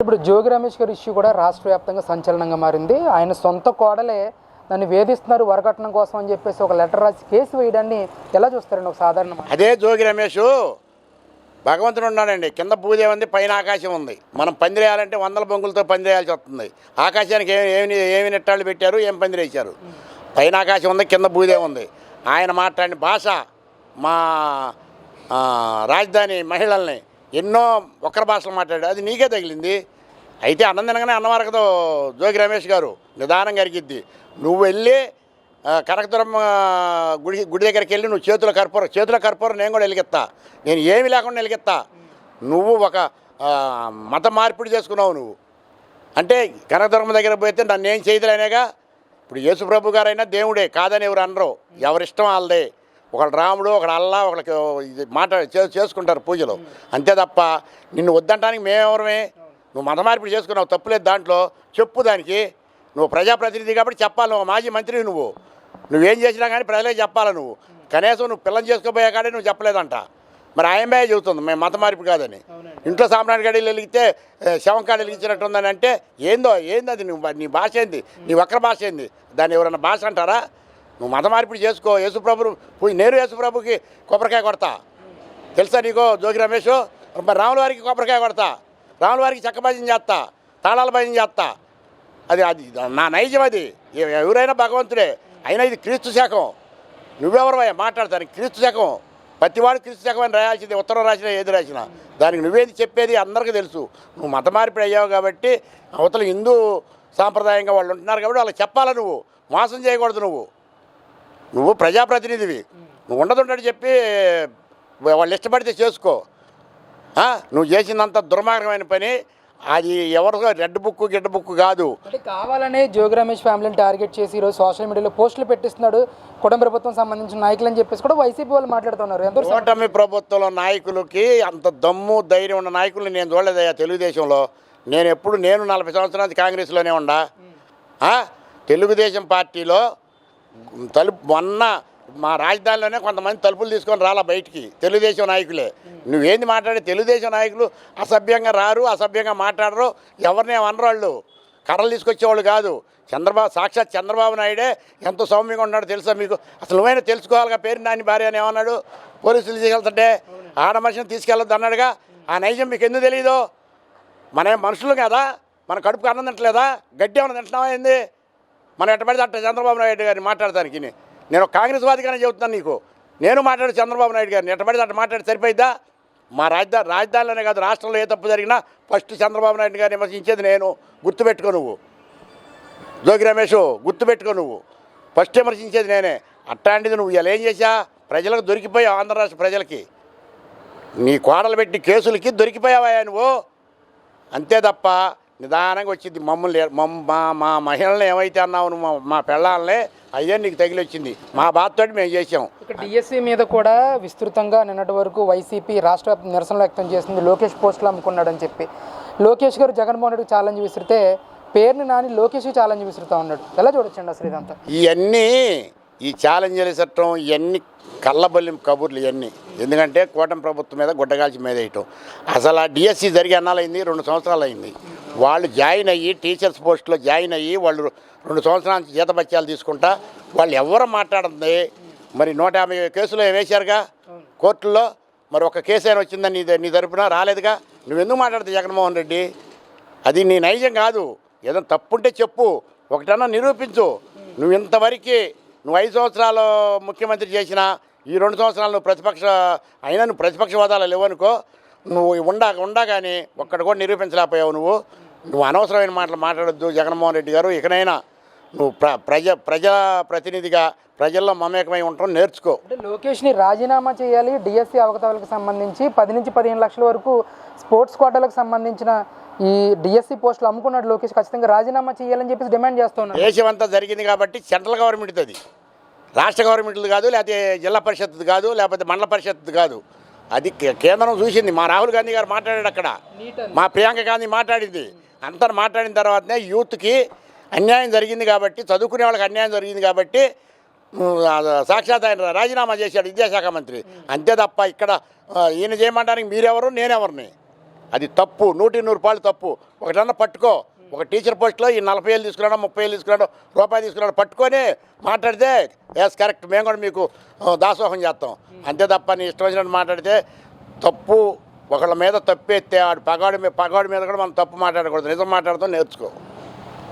ఇప్పుడు జోగి రమేష్ గారి ఇష్యూ కూడా రాష్ట్ర వ్యాప్తంగా సంచలనంగా మారింది. ఆయన సొంత కోడలే నన్ను వేధిస్తున్నారు వరకట్నం కోసం అని చెప్పేసి ఒక లెటర్ రాసి కేసు వేయడాన్ని ఎలా చూస్తారండి ఒక సాధారణ? అదే జోగి రమేష్ భగవంతుడు ఉన్నాడండి. కింద పూజ ఉంది, పైన ఆకాశం ఉంది. మనం పందిరేయాలంటే వందల బొంగులతో పందిరేయాల్సి వస్తుంది. ఆకాశానికి ఏమి నెట్టాళ్ళు పెట్టారు, ఏం పందిరేశారు? పైన ఆకాశం ఉంది, కింద పూజే ఉంది. ఆయన మాట్లాడిన భాష మా రాజధాని మహిళల్ని ఎన్నో ఒక్కరి భాషలు మాట్లాడాడు. అది నీకే తగిలింది. అయితే అన్నందనగానే అన్నవరకదో జోగి రమేష్ గారు నిదానంగా అరిగిద్ది. నువ్వు వెళ్ళి కనకదురమ్మ గుడి దగ్గరికి వెళ్ళి నువ్వు చేతుల కర్పూరం నేను కూడా వెలిగిస్తా. నేను ఏమి లేకుండా వెలిగిస్తా. నువ్వు ఒక మత మార్పిడి చేసుకున్నావు. నువ్వు అంటే కనకదురమ్మ దగ్గర పోతే నన్ను ఏం చేయదులేనేగా. ఇప్పుడు యేసుప్రభు గారైనా దేవుడే కాదని ఎవరు అనరు. ఎవరిష్టం వాళ్ళదే. ఒకళ్ళు రాముడు, ఒకడు అల్లా, ఒకళ్ళకి చేసుకుంటారు పూజలు. అంతే తప్ప నిన్ను వద్దంటానికి మేమెవరమే? నువ్వు మత మార్పిడి చేసుకున్నావు, తప్పులేదు దాంట్లో. చెప్పు దానికి. నువ్వు ప్రజాప్రతినిధి కాబట్టి చెప్పాలి. నువ్వు మాజీ మంత్రి. నువ్వేం చేసినా కానీ ప్రజలే చెప్పాలి. నువ్వు కనీసం నువ్వు పిల్లలు చేసుకోబోయే కాడే నువ్వు చెప్పలేదంట. మరి ఆయమ్మే చెబుతుంది మేము మత మార్పిడి కాదని. ఇంట్లో సాంబ్రాణి గడిలు వెలిగితే శవం కాడ వెలిగించినట్టుందని అంటే ఏంది అది? నీ భాష ఏంది? నీ వక్ర భాష ఏంది? దాన్ని ఎవరన్నా భాష అంటారా? నువ్వు మత మార్పిడి చేసుకో. యేసుప్రభు నేను యేసుప్రభుకి కొబ్బరికాయ కొడతా. తెలుసా నీకు జోగి రమేష్? మరి రాముల వారికి కొబ్బరికాయ కొడతా, రాముల వారికి చెక్క భజన చేస్తా, తాళాల భజన చేస్తా. అది నా నైజం. అది ఎవరైనా భగవంతుడే. అయినా ఇది క్రీస్తు శకం. నువ్వెవరవయ్యా మాట్లాడతానికి? క్రీస్తు శకం. ప్రతివాడు క్రీస్తు శకం అని రాయాల్సింది. ఉత్తరం రాసినా ఏది రాసినా దానికి నువ్వేది చెప్పేది అందరికీ తెలుసు. నువ్వు మత మార్పిడి అయ్యావు కాబట్టి అవతల హిందూ సాంప్రదాయంగా వాళ్ళు ఉంటున్నారు కాబట్టి వాళ్ళకి చెప్పాలా. నువ్వు మోసం చేయకూడదు. నువ్వు ప్రజాప్రతినిధివి. నువ్వు ఉండదుండని చెప్పి వాళ్ళు ఇష్టపడితే చేసుకో. నువ్వు చేసినంత దుర్మార్గమైన పని. అది ఎవరికో రెడ్ బుక్ గిడ్డ బుక్ కాదు. అంటే కావాలనే జోగి రమేష్ ఫ్యామిలీని టార్గెట్ చేసి ఈరోజు సోషల్ మీడియాలో పోస్టులు పెట్టిస్తున్నాడు కూటమి ప్రభుత్వం సంబంధించిన నాయకులు అని చెప్పేసి కూడా వైసీపీ వాళ్ళు మాట్లాడుతున్నారు. కూటమి ప్రభుత్వంలో నాయకులకి అంత దమ్ము ధైర్యం ఉన్న నాయకులు నేను చూడలేదయ్యా తెలుగుదేశంలో. నేను 40 సంవత్సరాల కాంగ్రెస్లోనే ఉండా. తెలుగుదేశం పార్టీలో మొన్న మా రాజధానిలోనే కొంతమంది తలుపులు తీసుకొని రాలా బయటికి తెలుగుదేశం నాయకులే. నువ్వేంది మాట్లాడే? తెలుగుదేశం నాయకులు అసభ్యంగా రారు, అసభ్యంగా మాట్లాడరు, ఎవరిని అనరు. వాళ్ళు కర్రలు తీసుకొచ్చేవాళ్ళు కాదు. సాక్షాత్ చంద్రబాబు నాయుడే ఎంతో సౌమ్యంగా ఉన్నాడు తెలుసా మీకు? అసలు నువ్వైనా తెలుసుకోవాలిగా. పేరు నాని భార్య అని ఏమన్నాడు? పోలీసులు తీసుకెళ్తుంటే ఆడ మనిషిని తీసుకెళ్ళొద్దు అన్నాడుగా. ఆ నైజం మీకు ఎందుకు తెలియదు? మన మనుషులు కదా, మన కడుపుకి అన్నం తింటలేదా? గడ్డి ఏమన్నా తింటున్నావా ఏంది? మనం ఎట్టబడితే అట్ట చంద్రబాబు నాయుడు గారిని మాట్లాడటానికి నేను కాంగ్రెస్ వాదిగానే చెబుతున్నాను నీకు. నేను మాట్లాడు చంద్రబాబు నాయుడు గారిని ఎట్టబడితే అట్ట మాట్లాడి సరిపోయిద్దా? మా రాజధానిలోనే కాదు రాష్ట్రంలో ఏ తప్పు జరిగినా ఫస్ట్ చంద్రబాబు నాయుడు గారిని విమర్శించేది నేను. గుర్తుపెట్టుకో నువ్వు జోగి రమేష్, గుర్తుపెట్టుకో. నువ్వు ఫస్ట్ విమర్శించేది నేనే. అట్లాంటిది నువ్వు ఇలా ఏం చేశా? ప్రజలకు దొరికిపోయావు. ఆంధ్ర రాష్ట్ర ప్రజలకి నీ కోడలు పెట్టి కేసులకి దొరికిపోయావా నువ్వు? అంతే తప్ప నిదానంగా వచ్చింది. మమ్మల్ని మా మహిళల్ని ఏమైతే అన్నావు నువ్వు, మా పెళ్ళాలనే అయ్యే నీకు తగిలి వచ్చింది. మా బాధతో మేము చేసాం. ఇక డిఎస్సీ మీద కూడా విస్తృతంగా నిన్నటి వరకు వైసీపీ రాష్ట్ర వ్యాప్తంగా నిరసన వ్యక్తం చేసింది. లోకేష్ పోస్టులు అమ్ముకున్నాడని చెప్పి లోకేష్ గారు జగన్మోహన్ రెడ్డికి ఛాలెంజ్ విసిరితే పేరుని నాని లోకేష్ ఛాలెంజ్ విసురుతూ ఉన్నాడు. ఎలా చూడొచ్చండి అసలు ఇదంతా? ఈ ఛాలెంజ్లు విసరటం ఇవన్నీ కళ్ళబొల్లి కబుర్లు ఇవన్నీ. ఎందుకంటే కూటమి ప్రభుత్వం మీద గుడ్డగాల్చి మీద వేయటం. అసలు ఆ డిఎస్సి జరిగి అన్నాలైంది 2 సంవత్సరాలు అయింది. వాళ్ళు జాయిన్ అయ్యి టీచర్స్ పోస్టులో జాయిన్ అయ్యి వాళ్ళు 2 సంవత్సరాల నుంచి జీతభత్యాలు తీసుకుంటా వాళ్ళు ఎవరు మాట్లాడుతుంది? మరి 150 కేసులు వేశారుగా కోర్టుల్లో. మరి ఒక కేసు అయినా వచ్చిందని నీ తరపున రాలేదుగా. నువ్వెందుకు మాట్లాడుతావు జగన్మోహన్ రెడ్డి? అది నీ నైజం కాదు. ఏదైనా తప్పుంటే చెప్పు, ఒకటన్నా నిరూపించు. నువ్వు ఇంతవరకు 5 సంవత్సరాలు ముఖ్యమంత్రి చేసినా ఈ 2 సంవత్సరాలు నువ్వు నువ్వు ప్రతిపక్ష హోదాలో లేవనుకో. నువ్వు ఉండగానే ఒక్కడు కూడా నిరూపించలేకపోయావు. నువ్వు అనవసరమైన మాటలు మాట్లాడొద్దు జగన్మోహన్ రెడ్డి గారు. ఇకనైనా నువ్వు ప్రజా ప్రతినిధిగా ప్రజల్లో మమేకమై ఉండటం నేర్చుకో. అంటే లోకేష్ని రాజీనామా చేయాలి. డిఎస్సీ అవకతవలకు సంబంధించి 10 నుంచి 15 లక్షల వరకు స్పోర్ట్స్ కోటాలకు సంబంధించిన ఈ డిఎస్సీ పోస్టులు అమ్ముకున్నాడు లోకేష్. ఖచ్చితంగా రాజీనామా చేయాలని చెప్పేసి డిమాండ్ చేస్తున్నాడు. దేశం అంతా జరిగింది కాబట్టి సెంట్రల్ గవర్నమెంట్ది, అది రాష్ట్ర గవర్నమెంట్ది కాదు, లేకపోతే జిల్లా పరిషత్తు కాదు, లేకపోతే మండల పరిషత్తు కాదు. అది కేంద్రం చూసింది. మా రాహుల్ గాంధీ గారు మాట్లాడాడు అక్కడ, మా ప్రియాంక గాంధీ మాట్లాడింది. అంతా మాట్లాడిన తర్వాతనే యూత్కి అన్యాయం జరిగింది కాబట్టి, చదువుకునే వాళ్ళకి అన్యాయం జరిగింది కాబట్టి సాక్షాత్ ఆయన రాజీనామా చేశాడు విద్యాశాఖ మంత్రి. అంతే తప్ప ఇక్కడ ఈయన చేయమంటానికి మీరెవరు నేనెవరిని? అది తప్పు, 100% తప్పు. ఒకటన్నా పట్టుకో. ఒక టీచర్ పోస్ట్లో ఈ 40,000 తీసుకున్నాడు, 30,000 తీసుకున్నాడు, రూపాయి తీసుకున్నాడు పట్టుకొని మాట్లాడితే ఎస్ కరెక్ట్, మేము కూడా మీకు దాసోహం చేస్తాం. అంతే తప్ప నీ ఇష్టం వచ్చినట్టు మాట్లాడితే తప్పు. ఒకళ్ళ మీద తప్పు ఎత్తే పగాడి మీద కూడా మనం తప్పు మాట్లాడకూడదు. నిజం మాట్లాడతాం, నేర్చుకో.